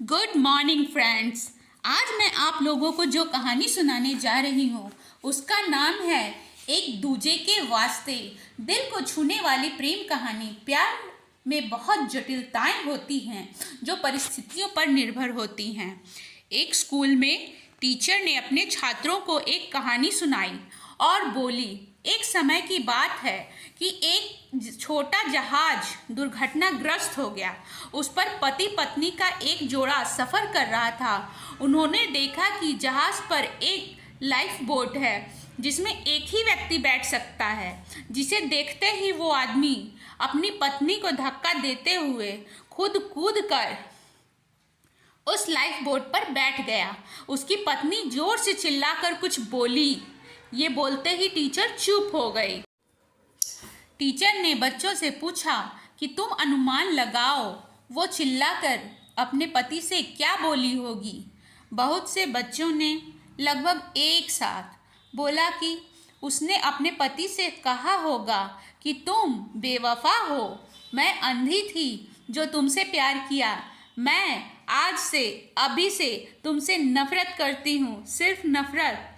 Good morning friends. आज मैं आप लोगों को जो कहानी सुनाने जा रही हूँ उसका नाम है एक दूजे के वास्ते। दिल को छूने वाली प्रेम कहानी। प्यार में बहुत जटिलताएं होती हैं जो परिस्थितियों पर निर्भर होती हैं। एक स्कूल में टीचर ने अपने छात्रों को एक कहानी सुनाई और बोली, एक समय की बात है कि एक छोटा जहाज दुर्घटनाग्रस्त हो गया। उस पर पति पत्नी का एक जोड़ा सफ़र कर रहा था। उन्होंने देखा कि जहाज पर एक लाइफ बोट है जिसमें एक ही व्यक्ति बैठ सकता है। जिसे देखते ही वो आदमी अपनी पत्नी को धक्का देते हुए खुद कूद कर उस लाइफ बोट पर बैठ गया। उसकी पत्नी जोर से चिल्लाकर कुछ बोली। ये बोलते ही टीचर चुप हो गई। टीचर ने बच्चों से पूछा कि तुम अनुमान लगाओ वो चिल्लाकर अपने पति से क्या बोली होगी। बहुत से बच्चों ने लगभग एक साथ बोला कि उसने अपने पति से कहा होगा कि तुम बेवफा हो, मैं अंधी थी जो तुमसे प्यार किया, मैं आज से अभी से तुमसे नफरत करती हूँ, सिर्फ नफरत।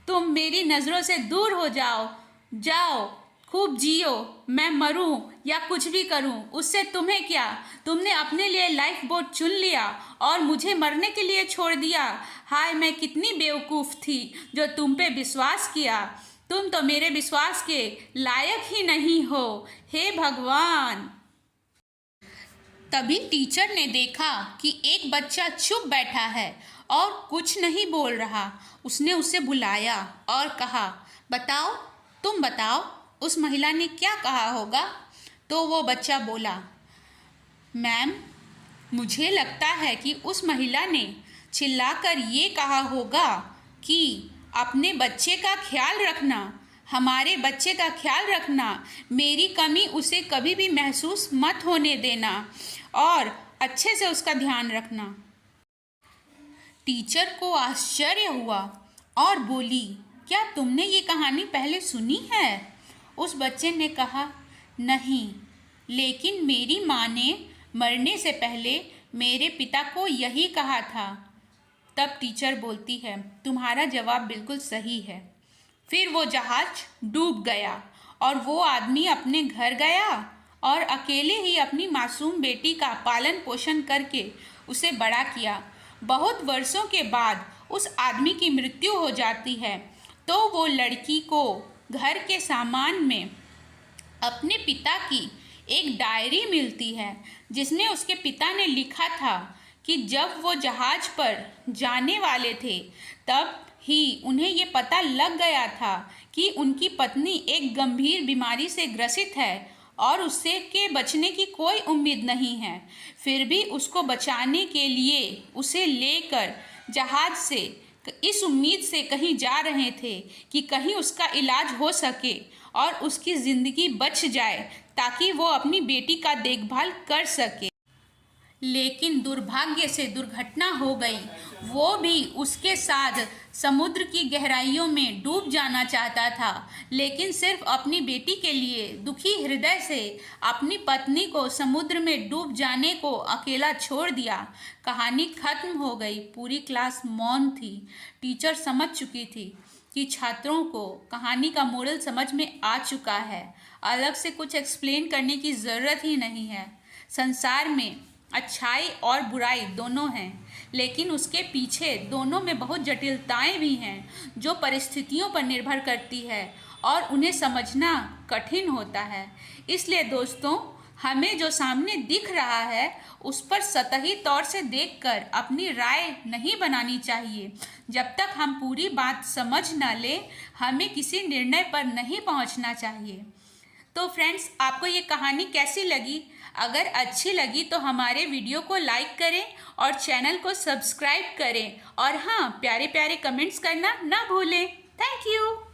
तुम मेरी नज़रों से दूर हो जाओ, खूब जियो, मैं मरूं या कुछ भी करूं, उससे तुम्हें क्या। तुमने अपने लिए लाइफ बोट चुन लिया और मुझे मरने के लिए छोड़ दिया। हाय, मैं कितनी बेवकूफ़ थी जो तुम पे विश्वास किया। तुम तो मेरे विश्वास के लायक ही नहीं हो, हे भगवान। तभी टीचर ने देखा कि एक बच्चा चुप बैठा है और कुछ नहीं बोल रहा। उसने उसे बुलाया और कहा, बताओ, तुम बताओ, उस महिला ने क्या कहा होगा। तो वो बच्चा बोला, मैम, मुझे लगता है कि उस महिला ने चिल्लाकर ये कहा होगा कि अपने बच्चे का ख्याल रखना, हमारे बच्चे का ख्याल रखना, मेरी कमी उसे कभी भी महसूस मत होने देना और अच्छे से उसका ध्यान रखना। टीचर को आश्चर्य हुआ और बोली, क्या तुमने ये कहानी पहले सुनी है? उस बच्चे ने कहा, नहीं, लेकिन मेरी माँ ने मरने से पहले मेरे पिता को यही कहा था। तब टीचर बोलती है, तुम्हारा जवाब बिल्कुल सही है। फिर वो जहाज डूब गया और वो आदमी अपने घर गया और अकेले ही अपनी मासूम बेटी का पालन पोषण करके उसे बड़ा किया। बहुत वर्षों के बाद उस आदमी की मृत्यु हो जाती है तो वो लड़की को घर के सामान में अपने पिता की एक डायरी मिलती है जिसमें उसके पिता ने लिखा था कि जब वो जहाज पर जाने वाले थे तब ही उन्हें ये पता लग गया था कि उनकी पत्नी एक गंभीर बीमारी से ग्रसित है और उससे के बचने की कोई उम्मीद नहीं है। फिर भी उसको बचाने के लिए उसे लेकर जहाज से इस उम्मीद से कहीं जा रहे थे कि कहीं उसका इलाज हो सके और उसकी ज़िंदगी बच जाए ताकि वो अपनी बेटी का देखभाल कर सके। लेकिन दुर्भाग्य से दुर्घटना हो गई। वो भी उसके साथ समुद्र की गहराइयों में डूब जाना चाहता था, लेकिन सिर्फ अपनी बेटी के लिए दुखी हृदय से अपनी पत्नी को समुद्र में डूब जाने को अकेला छोड़ दिया। कहानी खत्म हो गई। पूरी क्लास मौन थी। टीचर समझ चुकी थी कि छात्रों को कहानी का मोरल समझ में आ चुका है। अलग से कुछ एक्सप्लेन करने की ज़रूरत ही नहीं है। संसार में अच्छाई और बुराई दोनों हैं, लेकिन उसके पीछे दोनों में बहुत जटिलताएं भी हैं जो परिस्थितियों पर निर्भर करती है और उन्हें समझना कठिन होता है। इसलिए दोस्तों, हमें जो सामने दिख रहा है उस पर सतही तौर से देखकर अपनी राय नहीं बनानी चाहिए। जब तक हम पूरी बात समझ न लें, हमें किसी निर्णय पर नहीं पहुंचना चाहिए। तो फ्रेंड्स, आपको ये कहानी कैसी लगी? अगर अच्छी लगी तो हमारे वीडियो को लाइक करें और चैनल को सब्सक्राइब करें और हाँ, प्यारे प्यारे कमेंट्स करना ना भूलें। Thank you.